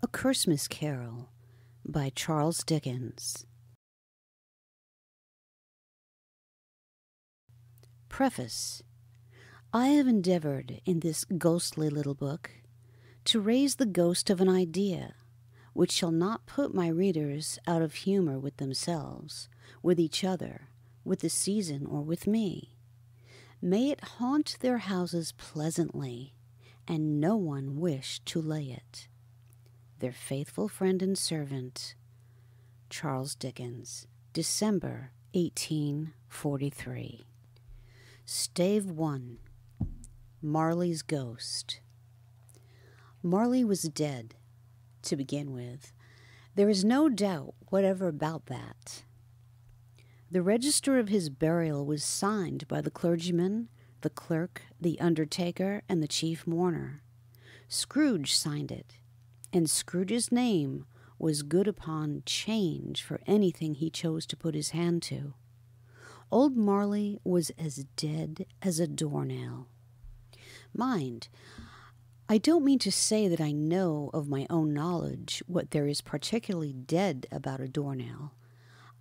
A Christmas Carol by Charles Dickens. Preface. I have endeavored in this ghostly little book to raise the ghost of an idea which shall not put my readers out of humor with themselves, with each other, with the season, or with me. May it haunt their houses pleasantly, and no one wish to lay it. Their faithful friend and servant, Charles Dickens, December 1843. Stave 1. Marley's Ghost. Marley was dead, to begin with. There is no doubt whatever about that. The register of his burial was signed by the clergyman, the clerk, the undertaker, and the chief mourner. Scrooge signed it, and Scrooge's name was good upon change for anything he chose to put his hand to. Old Marley was as dead as a doornail. Mind, I don't mean to say that I know of my own knowledge what there is particularly dead about a doornail.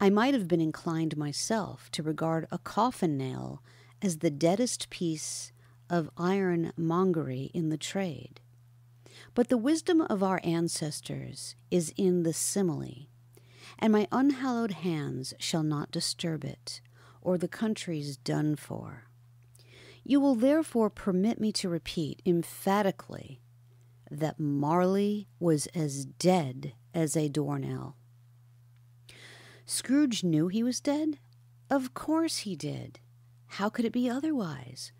I might have been inclined myself to regard a coffin nail as the deadest piece of ironmongery in the trade. But the wisdom of our ancestors is in the simile, and my unhallowed hands shall not disturb it, or the country's done for. You will therefore permit me to repeat emphatically that Marley was as dead as a doornail. Scrooge knew he was dead? Of course he did. How could it be otherwise?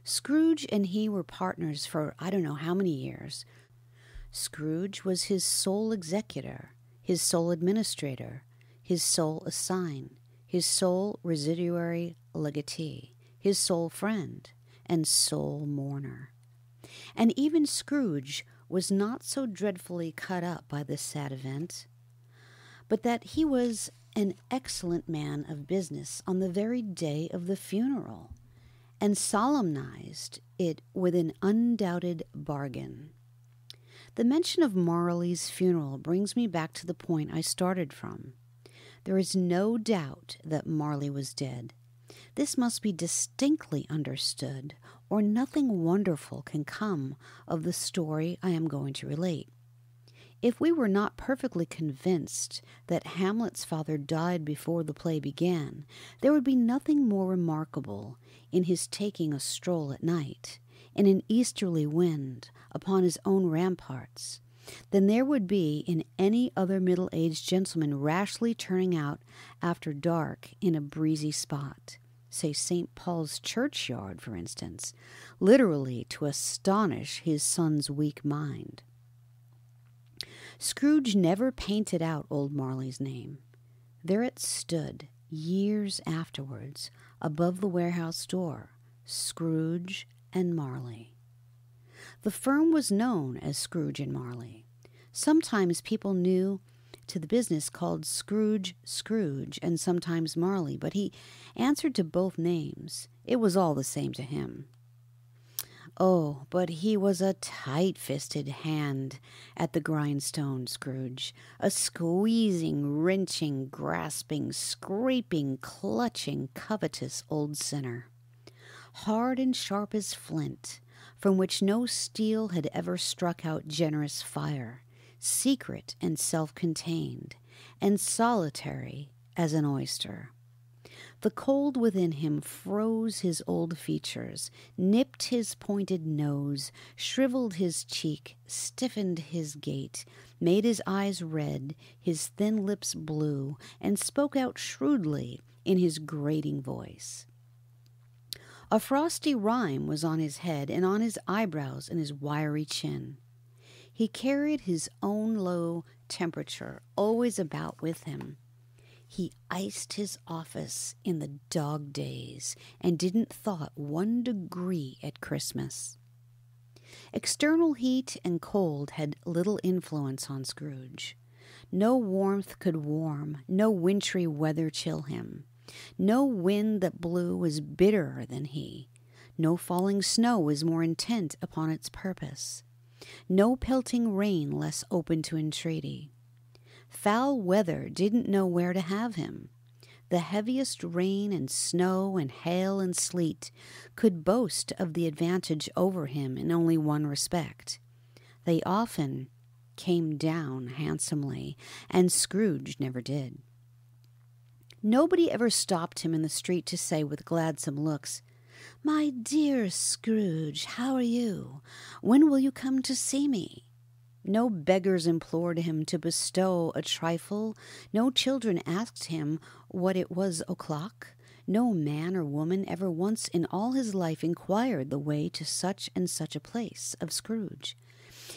Scrooge and he were partners for I don't know how many years. Scrooge was his sole executor, his sole administrator, his sole assign, his sole residuary legatee, his sole friend, and sole mourner. And even Scrooge was not so dreadfully cut up by this sad event, but that he was an excellent man of business on the very day of the funeral, and solemnized it with an undoubted bargain. The mention of Marley's funeral brings me back to the point I started from. There is no doubt that Marley was dead. This must be distinctly understood, or nothing wonderful can come of the story I am going to relate. If we were not perfectly convinced that Hamlet's father died before the play began, there would be nothing more remarkable in his taking a stroll at night, in an easterly wind, upon his own ramparts, than there would be in any other middle-aged gentleman rashly turning out after dark in a breezy spot, say St. Paul's churchyard, for instance, literally to astonish his son's weak mind. Scrooge never painted out old Marley's name. There it stood, years afterwards, above the warehouse door, Scrooge and Marley. The firm was known as Scrooge and Marley. Sometimes people knew to the business called Scrooge, and sometimes Marley, but he answered to both names. It was all the same to him. Oh, but he was a tight-fisted hand at the grindstone, Scrooge, a squeezing, wrenching, grasping, scraping, clutching, covetous old sinner, hard and sharp as flint, from which no steel had ever struck out generous fire, secret and self-contained, and solitary as an oyster. The cold within him froze his old features, nipped his pointed nose, shriveled his cheek, stiffened his gait, made his eyes red, his thin lips blue, and spoke out shrewdly in his grating voice. A frosty rime was on his head and on his eyebrows and his wiry chin. He carried his own low temperature always about with him. He iced his office in the dog days and didn't thaw 1 degree at Christmas. External heat and cold had little influence on Scrooge. No warmth could warm, no wintry weather chill him. No wind that blew was bitterer than he. No falling snow was more intent upon its purpose. no pelting rain less open to entreaty. Foul weather didn't know where to have him. The heaviest rain and snow and hail and sleet could boast of the advantage over him in only one respect. They often came down handsomely, and Scrooge never did. Nobody ever stopped him in the street to say with gladsome looks, "My dear Scrooge, how are you? When will you come to see me?" No beggars implored him to bestow a trifle. No children asked him what it was o'clock. No man or woman ever once in all his life inquired the way to such and such a place of Scrooge.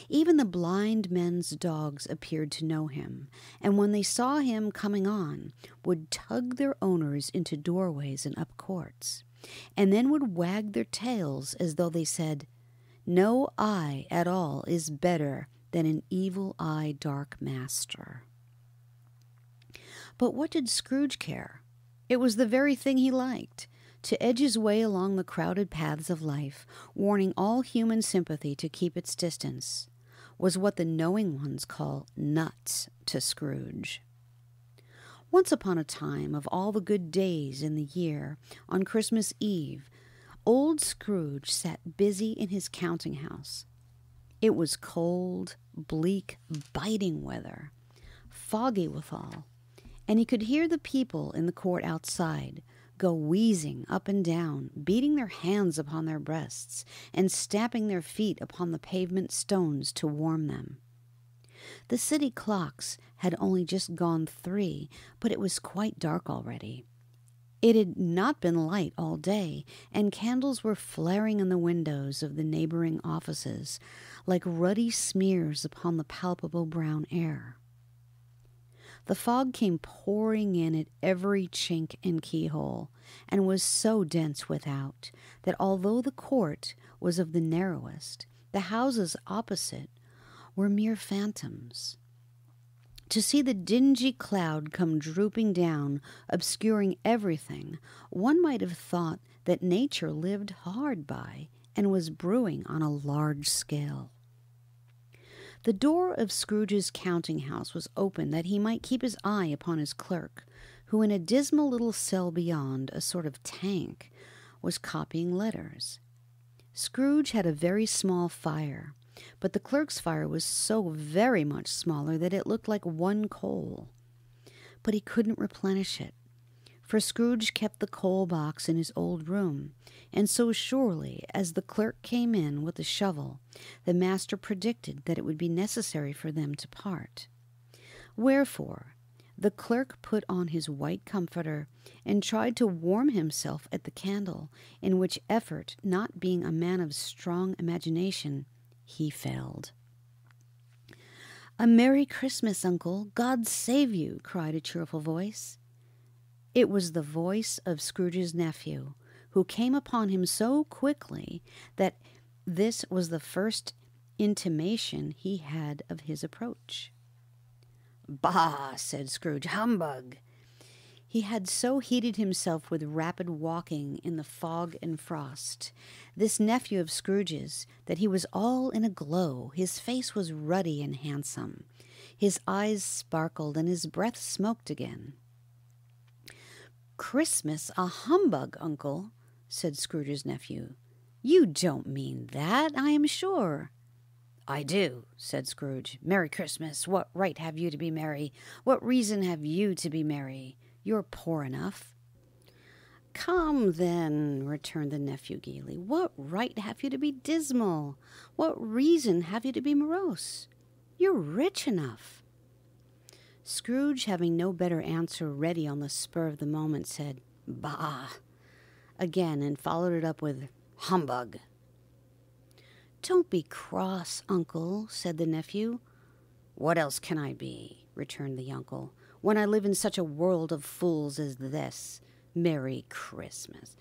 Even the blind men's dogs appeared to know him, and when they saw him coming on, would tug their owners into doorways and up courts, and then would wag their tails as though they said, "No eye at all is better than an evil-eyed dark master." But what did Scrooge care? It was the very thing he liked, to edge his way along the crowded paths of life, warning all human sympathy to keep its distance, was what the knowing ones call nuts to Scrooge. Once upon a time, of all the good days in the year, on Christmas Eve, old Scrooge sat busy in his counting-house. It was cold, bleak, biting weather, foggy withal, and he could hear the people in the court outside go wheezing up and down, beating their hands upon their breasts, and stamping their feet upon the pavement stones to warm them. The city clocks had only just gone 3, but it was quite dark already. It had not been light all day, and candles were flaring in the windows of the neighboring offices like ruddy smears upon the palpable brown air. The fog came pouring in at every chink and keyhole, and was so dense without that although the court was of the narrowest, the houses opposite were mere phantoms. To see the dingy cloud come drooping down, obscuring everything, one might have thought that nature lived hard by and was brewing on a large scale. The door of Scrooge's counting-house was open that he might keep his eye upon his clerk, who in a dismal little cell beyond, a sort of tank, was copying letters. Scrooge had a very small fire, but the clerk's fire was so very much smaller that it looked like one coal. But he couldn't replenish it, for Scrooge kept the coal box in his old room, and so surely as the clerk came in with the shovel, the master predicted that it would be necessary for them to part. Wherefore, the clerk put on his white comforter and tried to warm himself at the candle, in which effort, not being a man of strong imagination, he failed. "A Merry Christmas, Uncle! God save you!" cried a cheerful voice. It was the voice of Scrooge's nephew, who came upon him so quickly that this was the first intimation he had of his approach. "Bah!" said Scrooge. "Humbug!" He had so heated himself with rapid walking in the fog and frost, this nephew of Scrooge's, that he was all in a glow. His face was ruddy and handsome. His eyes sparkled, and his breath smoked again. "Christmas a humbug, Uncle," said Scrooge's nephew. "You don't mean that, I am sure." "I do," said Scrooge. "Merry Christmas! What right have you to be merry? What reason have you to be merry? You're poor enough." "Come, then," returned the nephew gaily. "What right have you to be dismal? What reason have you to be morose? You're rich enough." Scrooge, having no better answer ready on the spur of the moment, said, "Bah!" again, and followed it up with, "Humbug!" "Don't be cross, Uncle," said the nephew. "What else can I be," returned the uncle, "when I live in such a world of fools as this? Merry Christmas!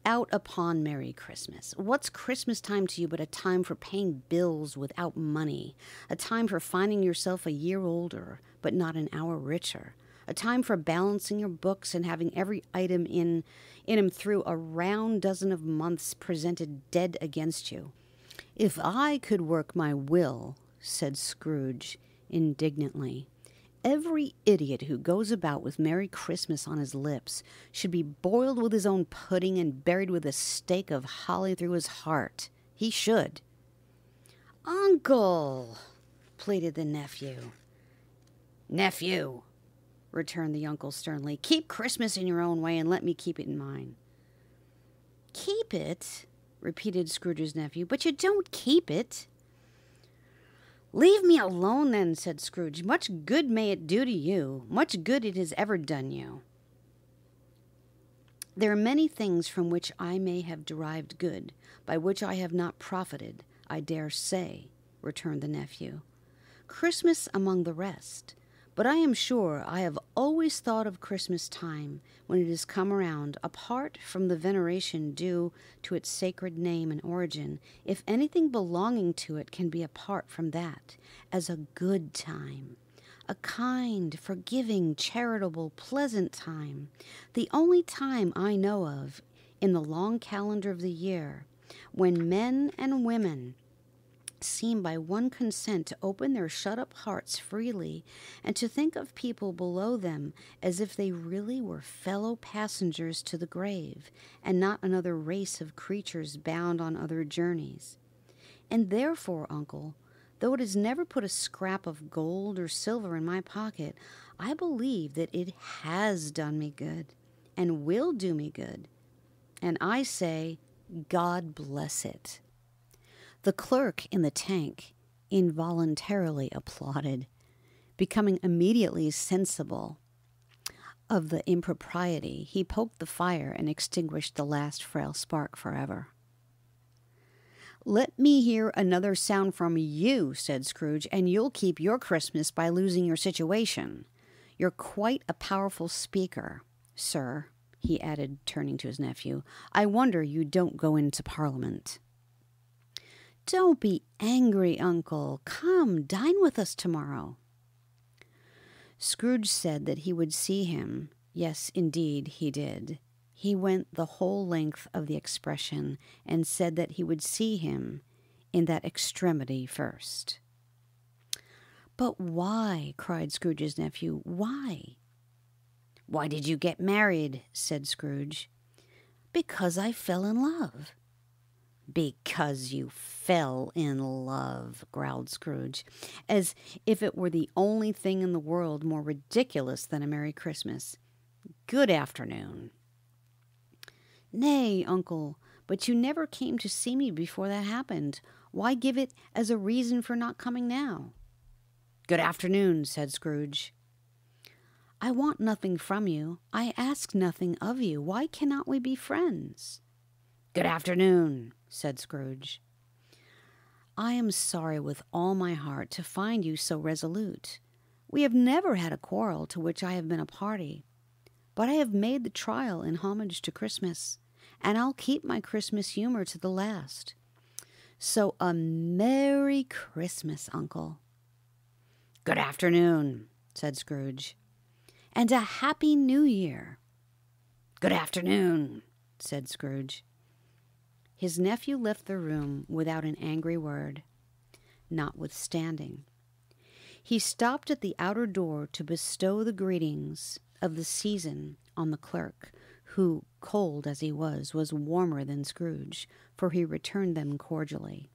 Out upon Merry Christmas! What's Christmas time to you but a time for paying bills without money, a time for finding yourself a year older but not an hour richer, a time for balancing your books and having every item in 'em through a round dozen of months presented dead against you? "If I could work my will," said Scrooge indignantly, "every idiot who goes about with Merry Christmas on his lips should be boiled with his own pudding and buried with a stake of holly through his heart. He should." "Uncle!" pleaded the nephew. "Nephew," returned the uncle sternly, "keep Christmas in your own way and let me keep it in mine." "Keep it?" repeated Scrooge's nephew. "But you don't keep it." "Leave me alone, then," said Scrooge. "Much good may it do to you. Much good it has ever done you." "There are many things from which I may have derived good, by which I have not profited, I dare say," returned the nephew. "Christmas among the rest. But I am sure I have always thought of Christmas time, when it has come around, apart from the veneration due to its sacred name and origin, if anything belonging to it can be apart from that, as a good time, a kind, forgiving, charitable, pleasant time, the only time I know of in the long calendar of the year, when men and women seem by one consent to open their shut-up hearts freely, and to think of people below them as if they really were fellow passengers to the grave, and not another race of creatures bound on other journeys. And therefore, uncle, though it has never put a scrap of gold or silver in my pocket, I believe that it has done me good, and will do me good. And I say, God bless it." The clerk in the tank involuntarily applauded. Becoming immediately sensible of the impropriety, he poked the fire and extinguished the last frail spark forever. "Let me hear another sound from you," said Scrooge, "and you'll keep your Christmas by losing your situation. You're quite a powerful speaker, sir," he added, turning to his nephew. "I wonder you don't go into Parliament." "Don't be angry, uncle. Come, dine with us tomorrow." Scrooge said that he would see him. Yes, indeed, he did. He went the whole length of the expression, and said that he would see him in that extremity first. "But why?" cried Scrooge's nephew. "Why?" "Why did you get married?" said Scrooge. "Because I fell in love." "Because you fell in love," growled Scrooge, as if it were the only thing in the world more ridiculous than a Merry Christmas. "Good afternoon." "Nay, uncle, but you never came to see me before that happened. Why give it as a reason for not coming now?" "Good afternoon," said Scrooge. "I want nothing from you. I ask nothing of you. Why cannot we be friends?" "Good afternoon," said Scrooge. "I am sorry with all my heart to find you so resolute. We have never had a quarrel to which I have been a party, but I have made the trial in homage to Christmas, and I'll keep my Christmas humor to the last. So a Merry Christmas, uncle." "Good afternoon," said Scrooge. "And a Happy New Year." "Good afternoon," said Scrooge. His nephew left the room without an angry word. Notwithstanding, he stopped at the outer door to bestow the greetings of the season on the clerk, who, cold as he was warmer than Scrooge, for he returned them cordially.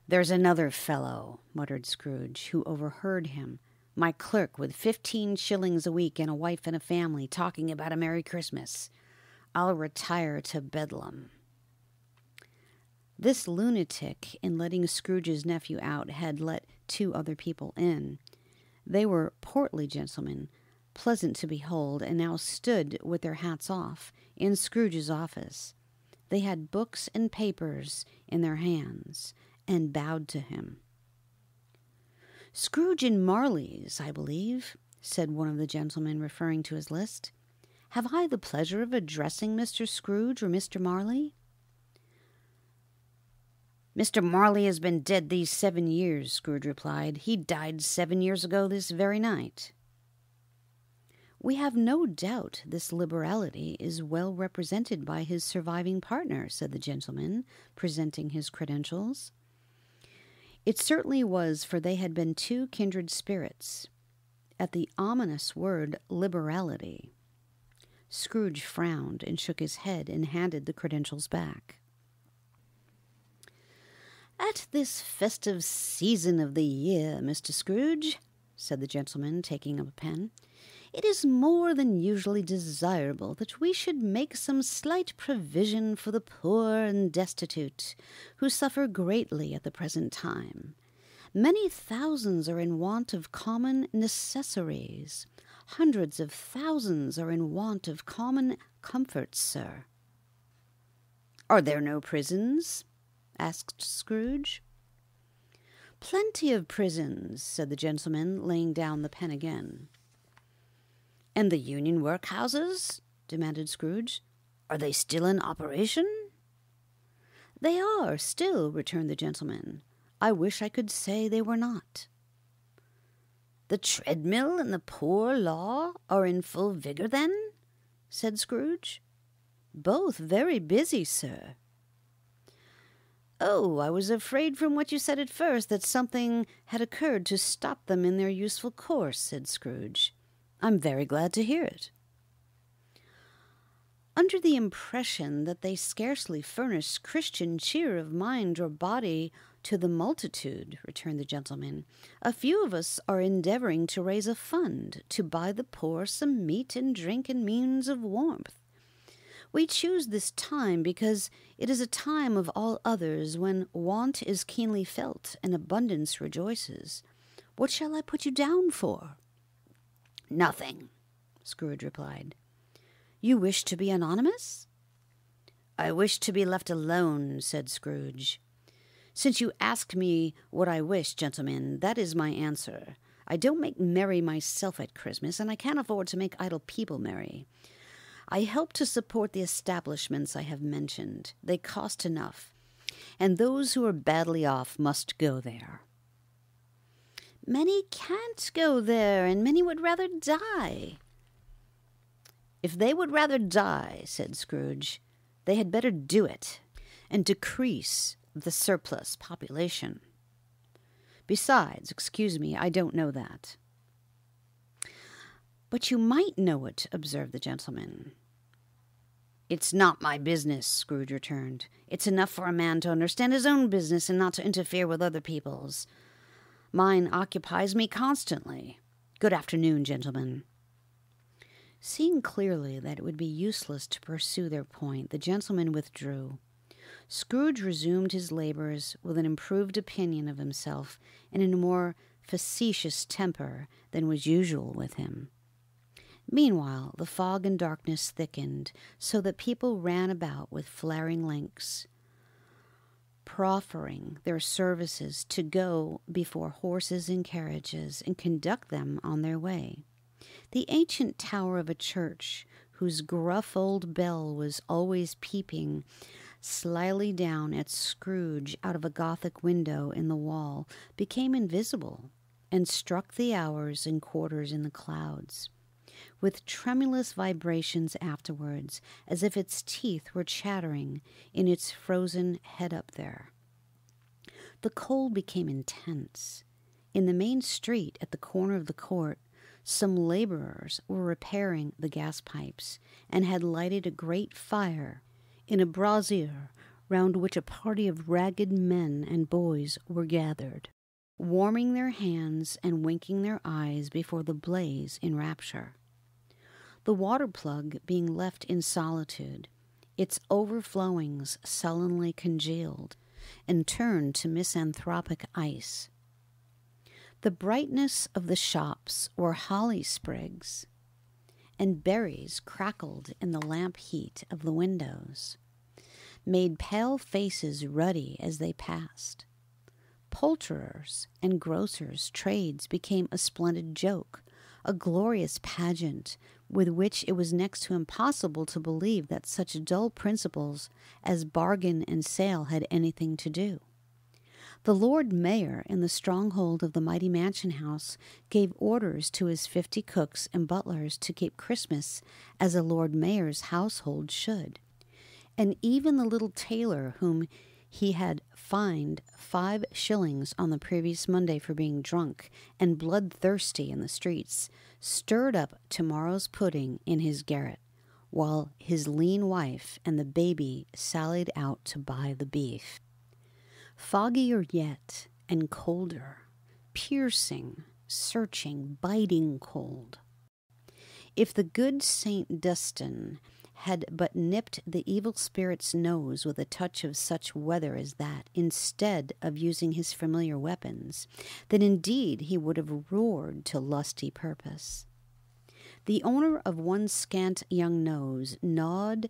"There's another fellow," muttered Scrooge, who overheard him, "my clerk with 15 shillings a week and a wife and a family, talking about a Merry Christmas. I'll retire to Bedlam." This lunatic, in letting Scrooge's nephew out, had let 2 other people in. They were portly gentlemen, pleasant to behold, and now stood, with their hats off, in Scrooge's office. They had books and papers in their hands, and bowed to him. "Scrooge and Marley's, I believe," said one of the gentlemen, referring to his list. "Have I the pleasure of addressing Mr. Scrooge or Mr. Marley?" "Mr. Marley has been dead these 7 years," Scrooge replied. "He died 7 years ago this very night." We have no doubt this liberality is well represented by his surviving partner, said the gentleman, presenting his credentials. It certainly was, for they had been two kindred spirits. At the ominous word liberality, Scrooge frowned and shook his head and handed the credentials back. "At this festive season of the year, Mr. Scrooge," said the gentleman, taking up a pen, "it is more than usually desirable that we should make some slight provision for the poor and destitute, who suffer greatly at the present time. Many thousands are in want of common necessaries. Hundreds of thousands are in want of common comforts, sir." "Are there no prisons?" asked Scrooge. "Plenty of prisons," said the gentleman, laying down the pen again. "And the union workhouses?" demanded Scrooge. "Are they still in operation?" "They are still," returned the gentleman. "I wish I could say they were not." "The treadmill and the poor law are in full vigor, then?" said Scrooge. "Both very busy, sir." "Oh, I was afraid from what you said at first that something had occurred to stop them in their useful course," said Scrooge. "I'm very glad to hear it." "Under the impression that they scarcely furnish Christian cheer of mind or body to the multitude," returned the gentleman, "a few of us are endeavoring to raise a fund to buy the poor some meat and drink and means of warmth. We choose this time because it is a time of all others when want is keenly felt and abundance rejoices. What shall I put you down for?" "Nothing," Scrooge replied. "You wish to be anonymous?" "I wish to be left alone," said Scrooge. "Since you ask me what I wish, gentlemen, that is my answer. I don't make merry myself at Christmas, and I can't afford to make idle people merry. I help to support the establishments I have mentioned. They cost enough, and those who are badly off must go there." "Many can't go there, and many would rather die." "If they would rather die," said Scrooge, "they had better do it, and decrease the surplus population. Besides, excuse me, I don't know that." "But you might know it," observed the gentleman. "It's not my business," Scrooge returned. "It's enough for a man to understand his own business and not to interfere with other people's. Mine occupies me constantly. Good afternoon, gentlemen." Seeing clearly that it would be useless to pursue their point, the gentlemen withdrew. Scrooge resumed his labors with an improved opinion of himself and in a more facetious temper than was usual with him. Meanwhile, the fog and darkness thickened, so that people ran about with flaring lamps, proffering their services to go before horses and carriages and conduct them on their way. The ancient tower of a church, whose gruff old bell was always peeping slyly down at Scrooge out of a Gothic window in the wall, became invisible and struck the hours and quarters in the clouds, with tremulous vibrations afterwards, as if its teeth were chattering in its frozen head up there. The cold became intense. In the main street at the corner of the court, some laborers were repairing the gas pipes and had lighted a great fire in a brazier round which a party of ragged men and boys were gathered, warming their hands and winking their eyes before the blaze in rapture. The water plug being left in solitude, its overflowings sullenly congealed and turned to misanthropic ice. The brightness of the shops were holly sprigs, and berries crackled in the lamp heat of the windows, made pale faces ruddy as they passed. Poulterers' and grocers' trades became a splendid joke, a glorious pageant with which it was next to impossible to believe that such dull principles as bargain and sale had anything to do. The Lord Mayor in the stronghold of the mighty mansion house gave orders to his 50 cooks and butlers to keep Christmas as a Lord Mayor's household should. And even the little tailor whom he had fined 5 shillings on the previous Monday for being drunk and bloodthirsty in the streets stirred up tomorrow's pudding in his garret, while his lean wife and the baby sallied out to buy the beef. Foggier yet, and colder, piercing, searching, biting cold. If the good Saint Dunstan had but nipped the evil spirit's nose with a touch of such weather as that, instead of using his familiar weapons, then indeed he would have roared to lusty purpose. The owner of one scant young nose gnawed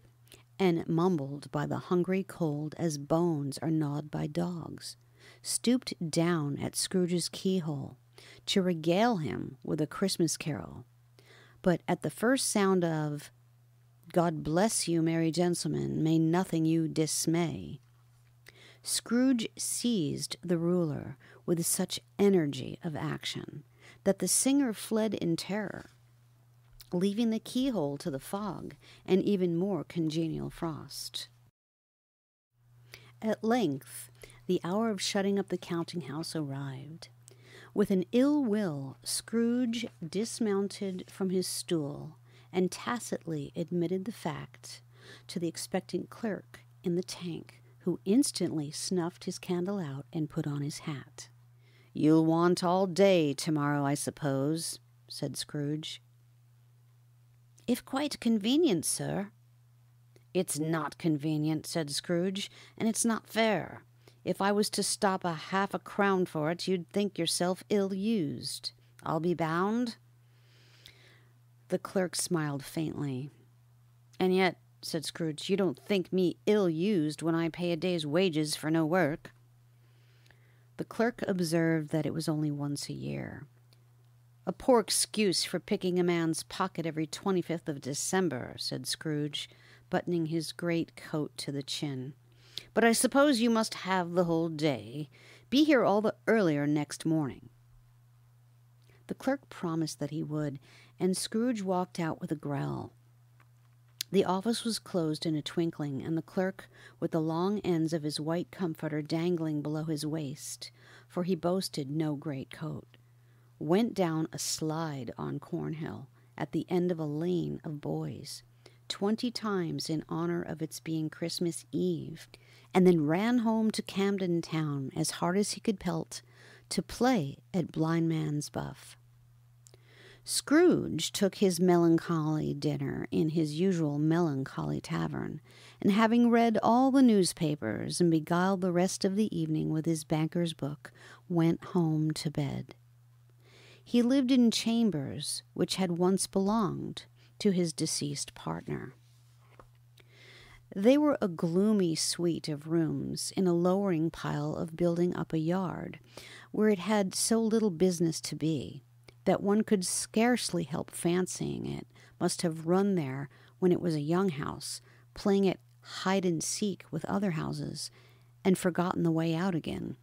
and mumbled by the hungry cold as bones are gnawed by dogs, stooped down at Scrooge's keyhole to regale him with a Christmas carol. But at the first sound of "God bless you, merry gentlemen, may nothing you dismay," Scrooge seized the ruler with such energy of action that the singer fled in terror, leaving the keyhole to the fog and even more congenial frost. At length, the hour of shutting up the counting-house arrived. With an ill will, Scrooge dismounted from his stool and tacitly admitted the fact to the expectant clerk in the tank, who instantly snuffed his candle out and put on his hat. "You'll want all day tomorrow, I suppose," said Scrooge. "If quite convenient, sir." "It's not convenient," said Scrooge, "and it's not fair. If I was to stop a half-a-crown for it, you'd think yourself ill-used. I'll be bound?" The clerk smiled faintly. "And yet," said Scrooge, "you don't think me ill-used when I pay a day's wages for no work." The clerk observed that it was only once a year. "A poor excuse for picking a man's pocket every 25th of December," said Scrooge, buttoning his great coat to the chin. "But I suppose you must have the whole day. Be here all the earlier next morning." The clerk promised that he would, and Scrooge walked out with a growl. The office was closed in a twinkling, and the clerk, with the long ends of his white comforter dangling below his waist, for he boasted no great coat, went down a slide on Cornhill at the end of a lane of boys, 20 times in honor of its being Christmas Eve, and then ran home to Camden Town as hard as he could pelt to play at Blind Man's Buff. Scrooge took his melancholy dinner in his usual melancholy tavern, and having read all the newspapers and beguiled the rest of the evening with his banker's book, went home to bed. He lived in chambers which had once belonged to his deceased partner. They were a gloomy suite of rooms in a lowering pile of building up a yard, where it had so little business to be that one could scarcely help fancying it must have run there when it was a young house, playing at hide-and-seek with other houses, and forgotten the way out again.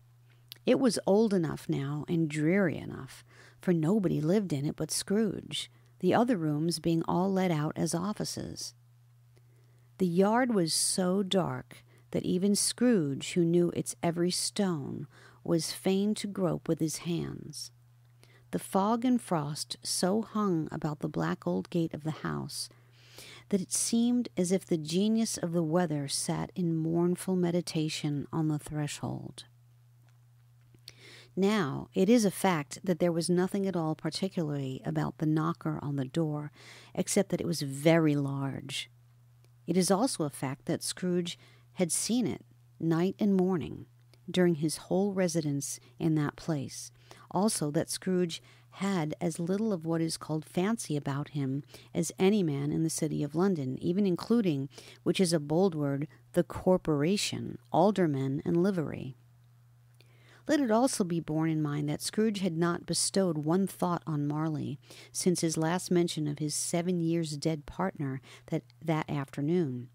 It was old enough now and dreary enough, for nobody lived in it but Scrooge, the other rooms being all let out as offices. The yard was so dark that even Scrooge, who knew its every stone, was fain to grope with his hands. The fog and frost so hung about the black old gate of the house that it seemed as if the genius of the weather sat in mournful meditation on the threshold. Now, it is a fact that there was nothing at all particularly about the knocker on the door, except that it was very large. It is also a fact that Scrooge had seen it night and morning during his whole residence in that place. Also that Scrooge had as little of what is called fancy about him as any man in the city of London, even including, which is a bold word, the corporation, aldermen, and livery. Let it also be borne in mind that Scrooge had not bestowed one thought on Marley since his last mention of his 7 years dead partner that afternoon.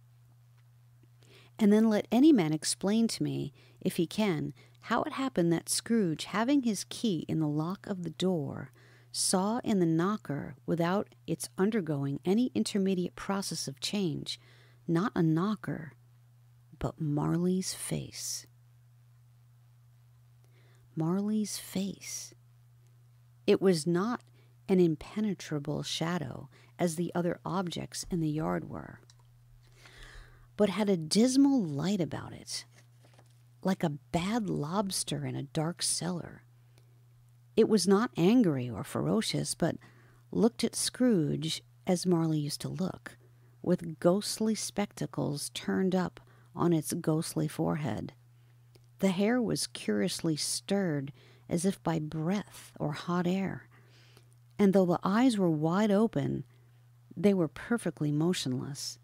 And then let any man explain to me, if he can, how it happened that Scrooge, having his key in the lock of the door, saw in the knocker, without its undergoing any intermediate process of change, not a knocker, but Marley's face. Marley's face. It was not an impenetrable shadow, as the other objects in the yard were, but had a dismal light about it, like a bad lobster in a dark cellar. It was not angry or ferocious, but looked at Scrooge as Marley used to look, with ghostly spectacles turned up on its ghostly forehead. The hair was curiously stirred as if by breath or hot air, and though the eyes were wide open, they were perfectly motionless.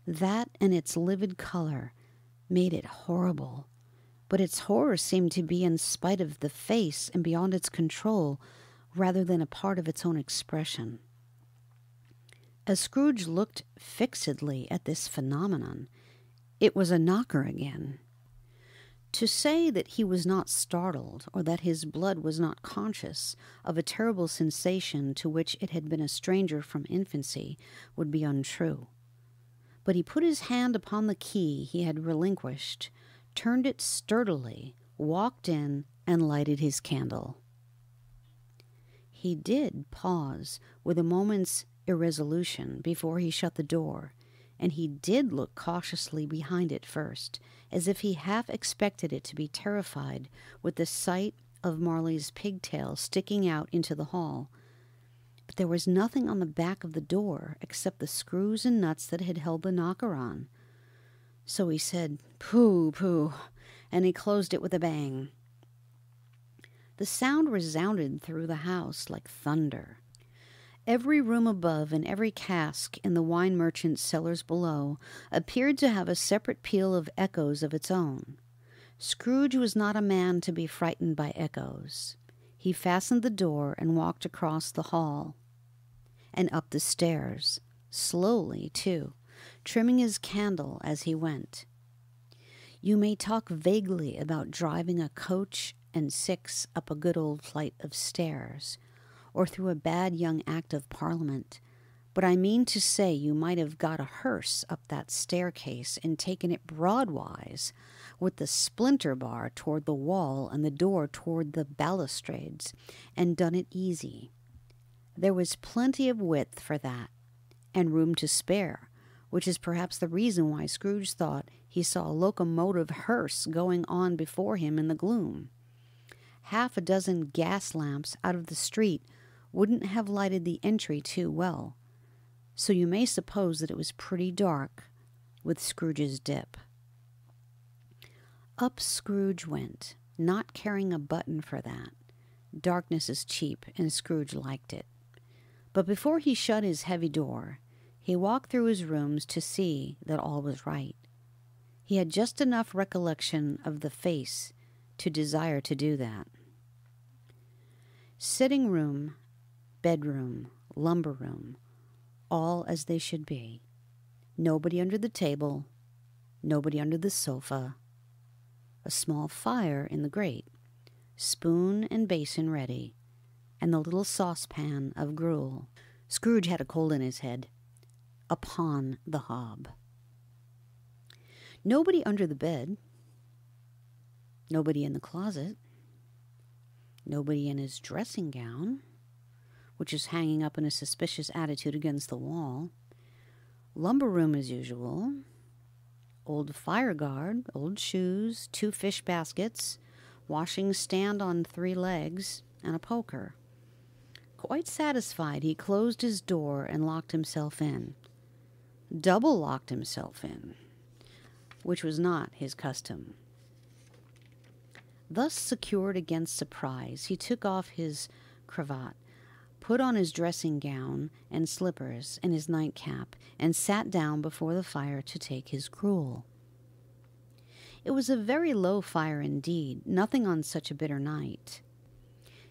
That and its livid color made it horrible, but its horror seemed to be in spite of the face and beyond its control, rather than a part of its own expression. As Scrooge looked fixedly at this phenomenon, it was a knocker again. To say that he was not startled, or that his blood was not conscious of a terrible sensation to which it had been a stranger from infancy, would be untrue. But he put his hand upon the key he had relinquished, turned it sturdily, walked in, and lighted his candle. He did pause with a moment's irresolution before he shut the door, and he did look cautiously behind it first, as if he half expected it to be terrified with the sight of Marley's pigtail sticking out into the hall. But there was nothing on the back of the door except the screws and nuts that had held the knocker on. So he said, "Pooh, pooh," and he closed it with a bang. The sound resounded through the house like thunder. Every room above and every cask in the wine merchant's cellars below appeared to have a separate peal of echoes of its own. Scrooge was not a man to be frightened by echoes. He fastened the door and walked across the hall and up the stairs, slowly, too, trimming his candle as he went. You may talk vaguely about driving a coach and six up a good old flight of stairs, or through a bad young Act of Parliament, but I mean to say you might have got a hearse up that staircase and taken it broadwise, with the splinter bar toward the wall and the door toward the balustrades, and done it easy. There was plenty of width for that, and room to spare, which is perhaps the reason why Scrooge thought he saw a locomotive hearse going on before him in the gloom. Half a dozen gas lamps out of the street wouldn't have lighted the entry too well, so you may suppose that it was pretty dark with Scrooge's dip. Up Scrooge went, not caring a button for that. Darkness is cheap, and Scrooge liked it. But before he shut his heavy door, he walked through his rooms to see that all was right. He had just enough recollection of the face to desire to do that. Sitting room, bedroom, lumber room, all as they should be. Nobody under the table, nobody under the sofa. A small fire in the grate, spoon and basin ready, and the little saucepan of gruel. Scrooge had a cold in his head. Upon the hob. Nobody under the bed. Nobody in the closet. Nobody in his dressing gown, which is hanging up in a suspicious attitude against the wall. Lumber room as usual. Old fire guard, old shoes, 2 fish baskets, washing stand on 3 legs, and a poker. Quite satisfied, he closed his door and locked himself in. Double locked himself in, which was not his custom. Thus secured against surprise, he took off his cravat, put on his dressing gown and slippers and his nightcap, and sat down before the fire to take his gruel. It was a very low fire indeed, nothing on such a bitter night.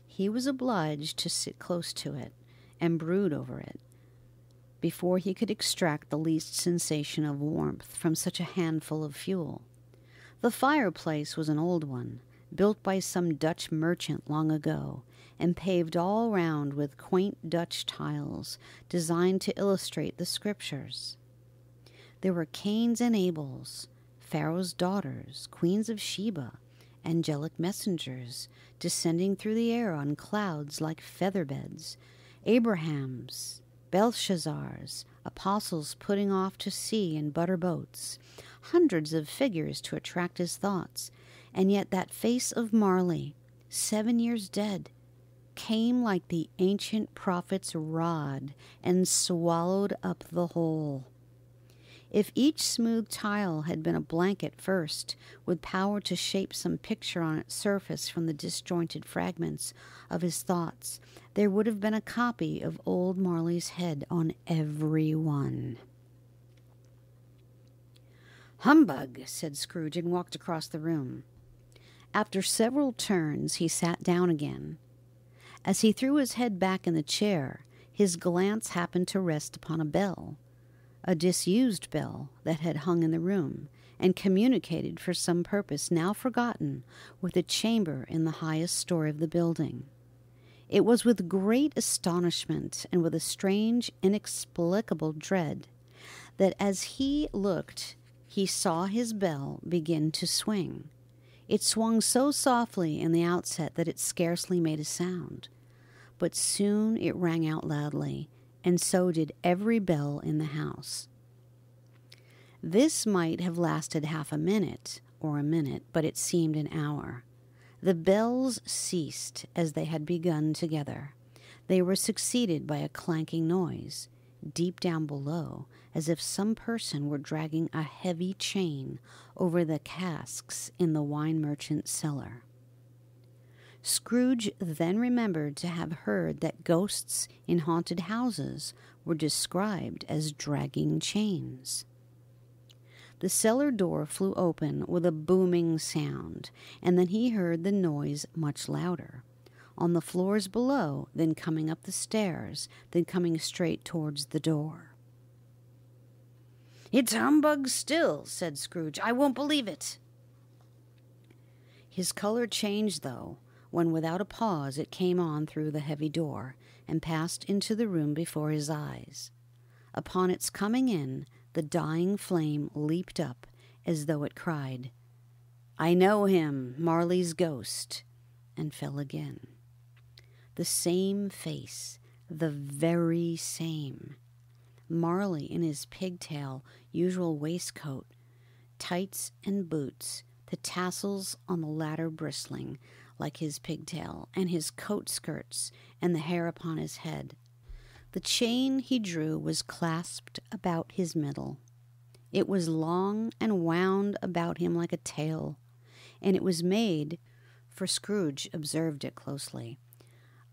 He was obliged to sit close to it and brood over it before he could extract the least sensation of warmth from such a handful of fuel. The fireplace was an old one, built by some Dutch merchant long ago, and paved all round with quaint Dutch tiles designed to illustrate the scriptures. There were Cains and Abels, Pharaoh's daughters, queens of Sheba, angelic messengers descending through the air on clouds like feather beds, Abraham's, Belshazzar's, apostles putting off to sea in butter boats, hundreds of figures to attract his thoughts, and yet that face of Marley, 7 years dead, came like the ancient prophet's rod and swallowed up the whole. If each smooth tile had been a blanket first, with power to shape some picture on its surface from the disjointed fragments of his thoughts, there would have been a copy of old Marley's head on every one. "Humbug," said Scrooge, and walked across the room. After several turns, he sat down again. As he threw his head back in the chair, his glance happened to rest upon a bell, a disused bell that had hung in the room, and communicated for some purpose now forgotten with a chamber in the highest story of the building. It was with great astonishment and with a strange, inexplicable dread that as he looked, he saw his bell begin to swing. It swung so softly in the outset that it scarcely made a sound, but soon it rang out loudly, and so did every bell in the house. This might have lasted half a minute or a minute, but it seemed an hour. The bells ceased as they had begun together. They were succeeded by a clanking noise, deep down below, as if some person were dragging a heavy chain over the casks in the wine merchant's cellar. Scrooge then remembered to have heard that ghosts in haunted houses were described as dragging chains. The cellar door flew open with a booming sound, and then he heard the noise much louder, on the floors below, then coming up the stairs, then coming straight towards the door. "It's humbug still," said Scrooge. "I won't believe it." His color changed, though, when without a pause it came on through the heavy door, and passed into the room before his eyes. Upon its coming in, the dying flame leaped up as though it cried, "I know him, Marley's ghost," and fell again. The same face, the very same. Marley in his pigtail usual waistcoat, tights and boots, the tassels on the latter bristling like his pigtail, and his coat skirts, and the hair upon his head. The chain he drew was clasped about his middle. It was long and wound about him like a tail, and it was made, for Scrooge observed it closely,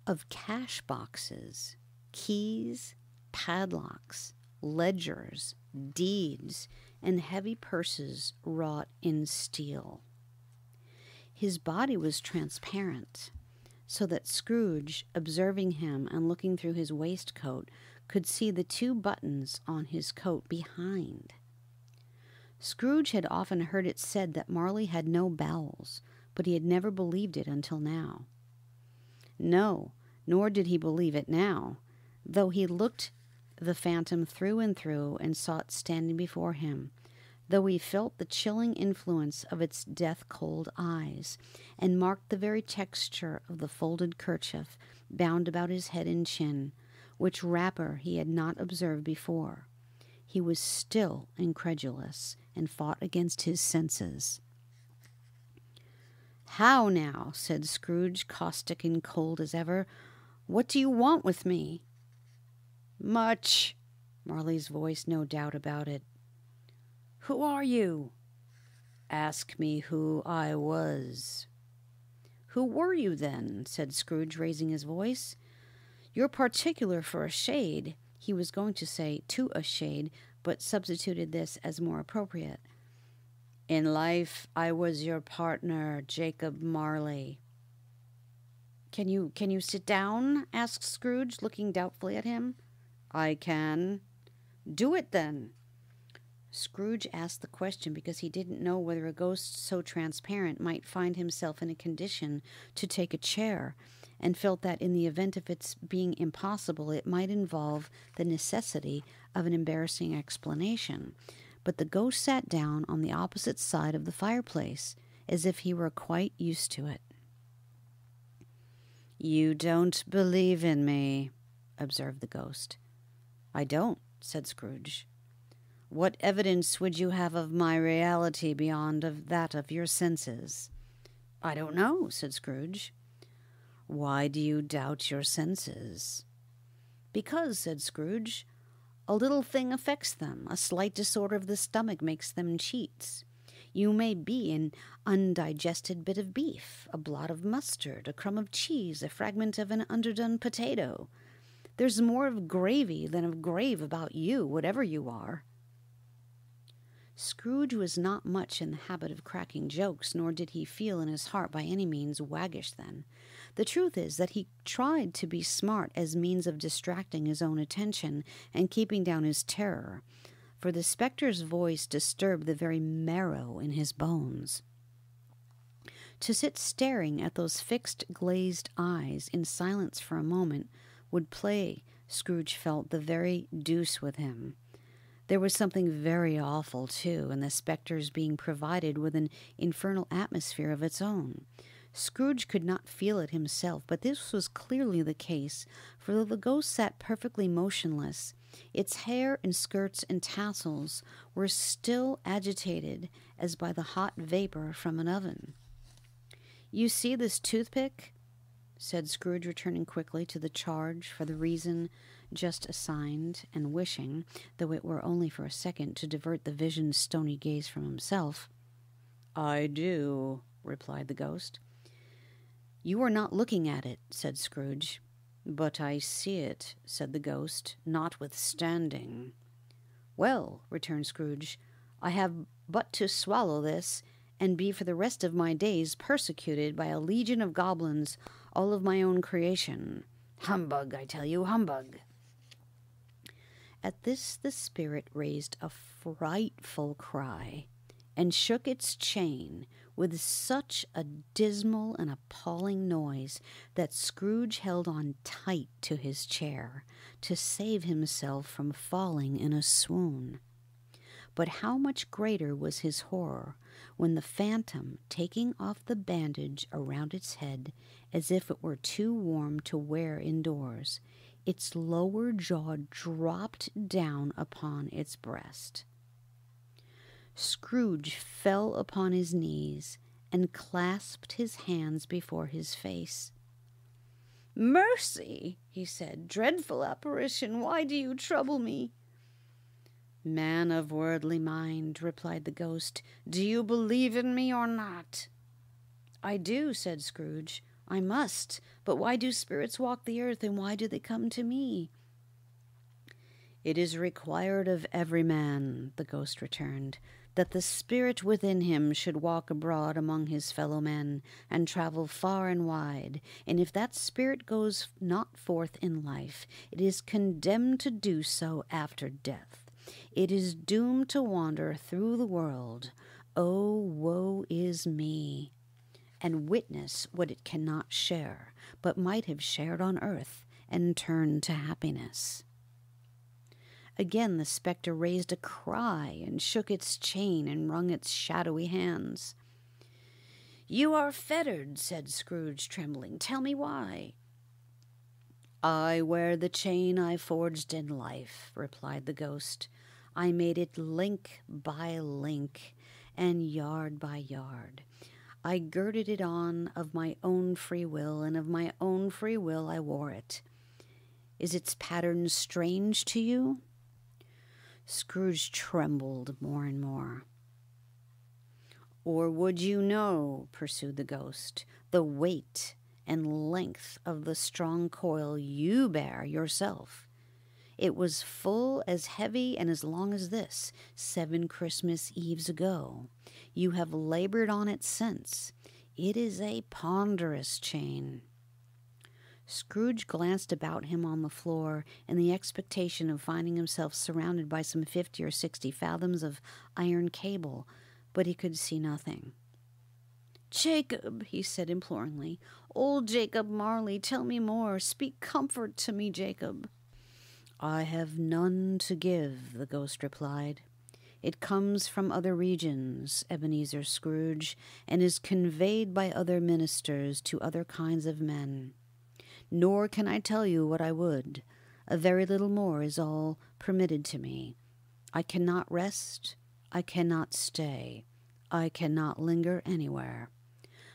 of cash boxes, keys, padlocks, ledgers, deeds, and heavy purses wrought in steel. His body was transparent, so that Scrooge, observing him and looking through his waistcoat, could see the 2 buttons on his coat behind. Scrooge had often heard it said that Marley had no bowels, but he had never believed it until now. No, nor did he believe it now, though he looked the phantom through and through and saw it standing before him, though he felt the chilling influence of its death-cold eyes, and marked the very texture of the folded kerchief bound about his head and chin, which wrapper he had not observed before. He was still incredulous, and fought against his senses. "How now?" said Scrooge, caustic and cold as ever. "What do you want with me?" "Much." Marley's voice, no doubt about it. "Who are you?" "Ask me who I was." "Who were you, then?" said Scrooge, raising his voice. "You're particular for a shade." He was going to say "to a shade," but substituted this as more appropriate. "In life, I was your partner, Jacob Marley." Can you sit down?" asked Scrooge, looking doubtfully at him. "I can." "Do it, then." Scrooge asked the question because he didn't know whether a ghost so transparent might find himself in a condition to take a chair, and felt that in the event of its being impossible, it might involve the necessity of an embarrassing explanation. But the ghost sat down on the opposite side of the fireplace, as if he were quite used to it. "You don't believe in me," observed the ghost. "I don't," said Scrooge. "What evidence would you have of my reality beyond that of your senses?" "I don't know," said Scrooge. "Why do you doubt your senses?" "Because," said Scrooge, "a little thing affects them. A slight disorder of the stomach makes them cheats. You may be an undigested bit of beef, a blot of mustard, a crumb of cheese, a fragment of an underdone potato. There's more of gravy than of grave about you, whatever you are." Scrooge was not much in the habit of cracking jokes, nor did he feel in his heart by any means waggish then. The truth is that he tried to be smart as means of distracting his own attention and keeping down his terror, for the spectre's voice disturbed the very marrow in his bones. To sit staring at those fixed, glazed eyes in silence for a moment would play, Scrooge felt, the very deuce with him. There was something very awful, too, in the spectre's being provided with an infernal atmosphere of its own. Scrooge could not feel it himself, but this was clearly the case, for though the ghost sat perfectly motionless, its hair and skirts and tassels were still agitated as by the hot vapor from an oven. "You see this toothpick?" said Scrooge, returning quickly to the charge for the reason just assigned, and wishing, though it were only for a second, to divert the vision's stony gaze from himself. "I do," replied the ghost. "You are not looking at it," said Scrooge. "But I see it," said the ghost, "notwithstanding." "Well," returned Scrooge, "I have but to swallow this, and be for the rest of my days persecuted by a legion of goblins, all of my own creation. Humbug, I tell you, humbug." At this the spirit raised a frightful cry, and shook its chain with such a dismal and appalling noise that Scrooge held on tight to his chair to save himself from falling in a swoon. But how much greater was his horror when the phantom, taking off the bandage around its head as if it were too warm to wear indoors, its lower jaw dropped down upon its breast. Scrooge fell upon his knees and clasped his hands before his face. "Mercy," he said, "dreadful apparition, why do you trouble me?" "Man of worldly mind," replied the ghost, "do you believe in me or not?" "I do," said Scrooge. "I must. But why do spirits walk the earth, and why do they come to me?" "It is required of every man," the ghost returned, "that the spirit within him should walk abroad among his fellow men, and travel far and wide, and if that spirit goes not forth in life, it is condemned to do so after death. It is doomed to wander through the world, oh, woe is me, and witness what it cannot share, but might have shared on earth, and turned to happiness." Again the spectre raised a cry, and shook its chain, and wrung its shadowy hands. "You are fettered," said Scrooge, trembling. "Tell me why." "I wear the chain I forged in life," replied the ghost. "I made it link by link, and yard by yard. I girded it on of my own free will, and of my own free will I wore it. Is its pattern strange to you?" Scrooge trembled more and more. "Or would you know," pursued the ghost, "the weight and length of the strong coil you bear yourself? It was full as heavy and as long as this, 7 Christmas Eves ago. You have labored on it since. It is a ponderous chain." Scrooge glanced about him on the floor in the expectation of finding himself surrounded by some 50 or 60 fathoms of iron cable, but he could see nothing. "Jacob," he said imploringly, "old Jacob Marley, tell me more. Speak comfort to me, Jacob." "I have none to give," the ghost replied. "It comes from other regions, Ebenezer Scrooge, and is conveyed by other ministers to other kinds of men. Nor can I tell you what I would. A very little more is all permitted to me. I cannot rest. I cannot stay. I cannot linger anywhere.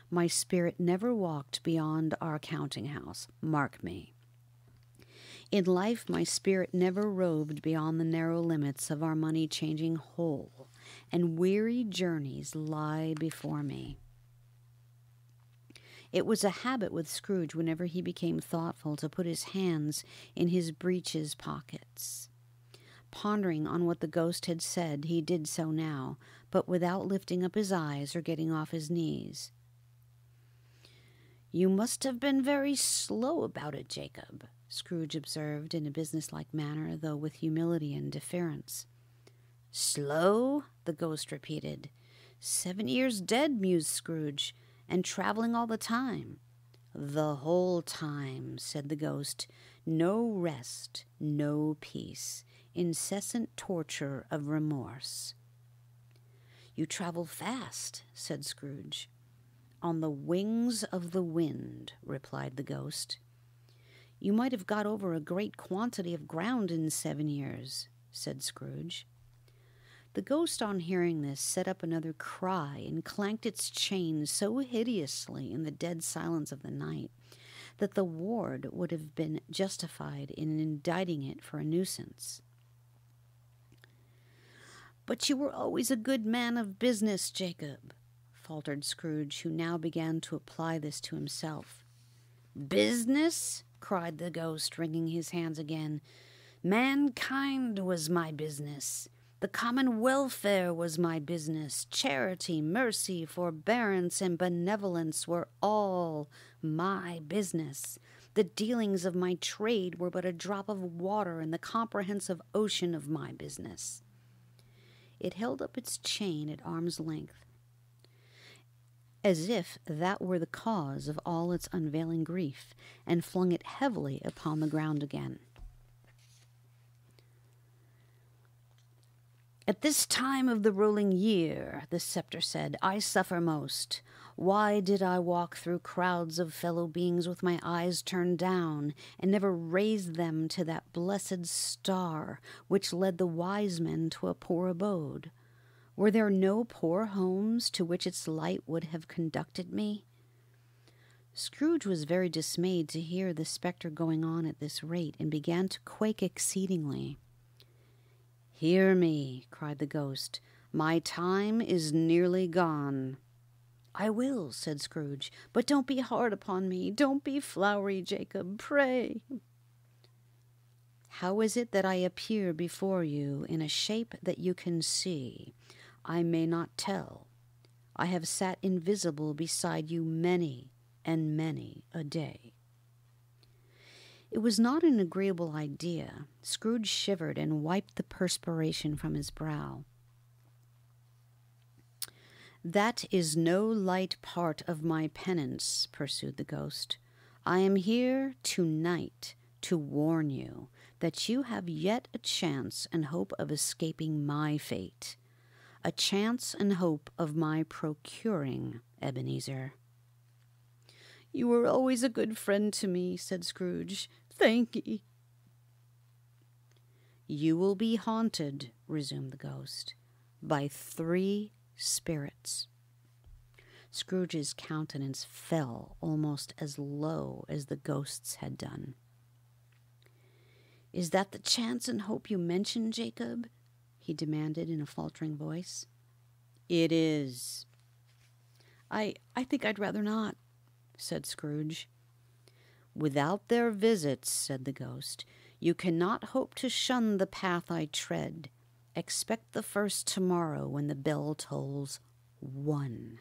My spirit never walked beyond our counting-house. Mark me. In life, my spirit never roved beyond the narrow limits of our money-changing hole, and weary journeys lie before me." It was a habit with Scrooge, whenever he became thoughtful, to put his hands in his breeches pockets. Pondering on what the ghost had said, he did so now, but without lifting up his eyes or getting off his knees. "You must have been very slow about it, Jacob," Scrooge observed in a businesslike manner, though with humility and deference. "Slow?" the ghost repeated. 7 years dead," mused Scrooge, "and traveling all the time." "The whole time," said the ghost. "No rest, no peace, incessant torture of remorse." "You travel fast," said Scrooge. "On the wings of the wind," replied the ghost. "You might have got over a great quantity of ground in 7 years," said Scrooge. The ghost, on hearing this, set up another cry and clanked its chain so hideously in the dead silence of the night that the ward would have been justified in indicting it for a nuisance. "But you were always a good man of business, Jacob," faltered Scrooge, who now began to apply this to himself. "Business?" cried the ghost, wringing his hands again. "Mankind was my business. The common welfare was my business. Charity, mercy, forbearance, and benevolence were all my business. The dealings of my trade were but a drop of water in the comprehensive ocean of my business." It held up its chain at arm's length, as if that were the cause of all its unveiling grief, and flung it heavily upon the ground again. "At this time of the rolling year," the scepter said, "I suffer most. Why did I walk through crowds of fellow beings with my eyes turned down, and never raise them to that blessed star which led the wise men to a poor abode? Were there no poor homes to which its light would have conducted me?" Scrooge was very dismayed to hear the spectre going on at this rate, and began to quake exceedingly. "Hear me," cried the ghost. "My time is nearly gone." "I will," said Scrooge, "but don't be hard upon me. Don't be flowery, Jacob, pray." "How is it that I appear before you in a shape that you can see? I may not tell. I have sat invisible beside you many and many a day." It was not an agreeable idea. Scrooge shivered and wiped the perspiration from his brow. "That is no light part of my penance," pursued the ghost. "I am here tonight to warn you that you have yet a chance and hope of escaping my fate. A chance and hope of my procuring Ebenezer." "You were always a good friend to me," said Scrooge. "Thank ye." "You will be haunted," resumed the ghost, "by 3 spirits." Scrooge's countenance fell almost as low as the ghost's had done. "Is that the chance and hope you mentioned, Jacob?" he demanded in a faltering voice. "It is." I think I'd rather not," said Scrooge. "Without their visits," said the ghost, "you cannot hope to shun the path I tread. Expect the first tomorrow when the bell tolls 1.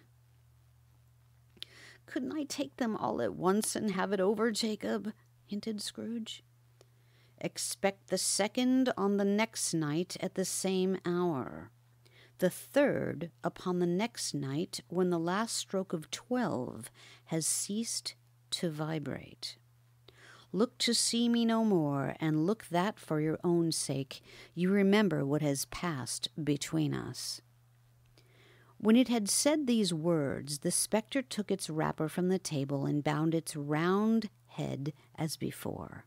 "Couldn't I take them all at once and have it over, Jacob?" hinted Scrooge. "Expect the second on the next night at the same hour. The third upon the next night when the last stroke of 12 has ceased to vibrate. Look to see me no more, and look that for your own sake you remember what has passed between us." When it had said these words, the spectre took its wrapper from the table and bound its round head as before.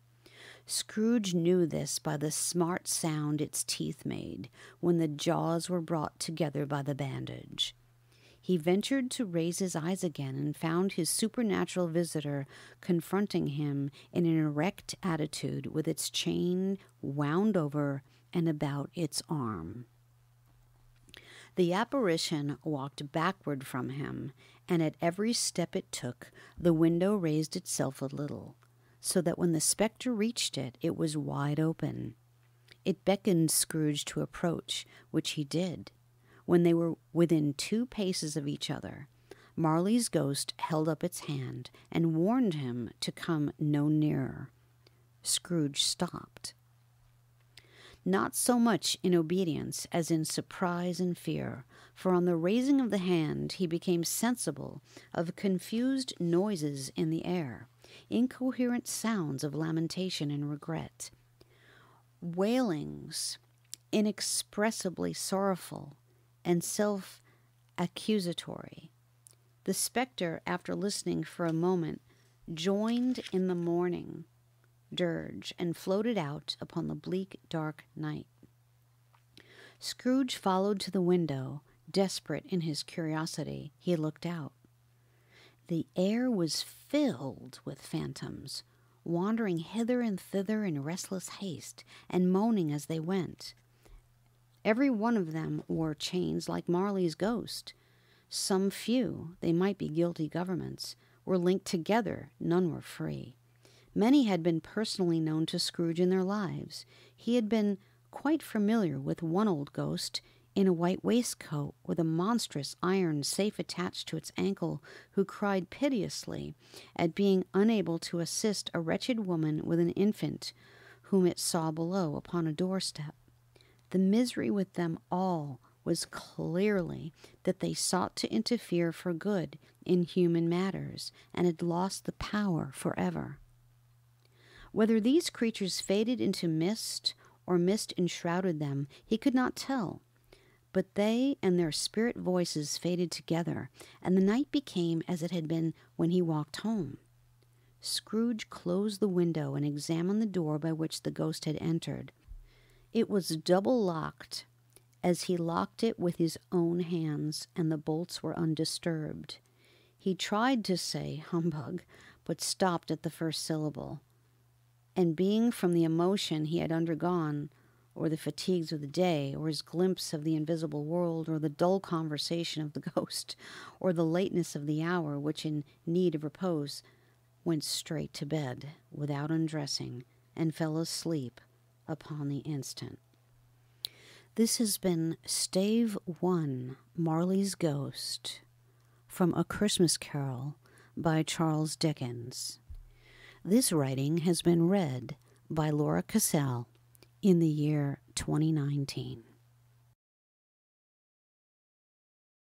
Scrooge knew this by the smart sound its teeth made when the jaws were brought together by the bandage. He ventured to raise his eyes again and found his supernatural visitor confronting him in an erect attitude with its chain wound over and about its arm. The apparition walked backward from him, and at every step it took, the window raised itself a little, so that when the spectre reached it, it was wide open. It beckoned Scrooge to approach, which he did. When they were within 2 paces of each other, Marley's ghost held up its hand and warned him to come no nearer. Scrooge stopped. Not so much in obedience as in surprise and fear, for on the raising of the hand he became sensible of confused noises in the air, incoherent sounds of lamentation and regret, wailings inexpressibly sorrowful and self-accusatory. The spectre, after listening for a moment, joined in the mourning dirge and floated out upon the bleak, dark night. Scrooge followed to the window. Desperate in his curiosity, he looked out. The air was filled with phantoms, wandering hither and thither in restless haste, and moaning as they went. Every one of them wore chains like Marley's ghost. Some few, they might be guilty governments, were linked together, none were free. Many had been personally known to Scrooge in their lives. He had been quite familiar with one old ghost in a white waistcoat with a monstrous iron safe attached to its ankle, who cried piteously at being unable to assist a wretched woman with an infant whom it saw below upon a doorstep. The misery with them all was clearly that they sought to interfere for good in human matters, and had lost the power forever. Whether these creatures faded into mist, or mist enshrouded them, he could not tell. But they and their spirit voices faded together, and the night became as it had been when he walked home. Scrooge closed the window and examined the door by which the ghost had entered. It was double locked, as he locked it with his own hands, and the bolts were undisturbed. He tried to say humbug, but stopped at the first syllable. And being from the emotion he had undergone, or the fatigues of the day, or his glimpse of the invisible world, or the dull conversation of the ghost, or the lateness of the hour, which in need of repose, went straight to bed without undressing, and fell asleep upon the instant. This has been Stave 1, Marley's Ghost, from A Christmas Carol by Charles Dickens. This writing has been read by Laura Casale in the year 2019.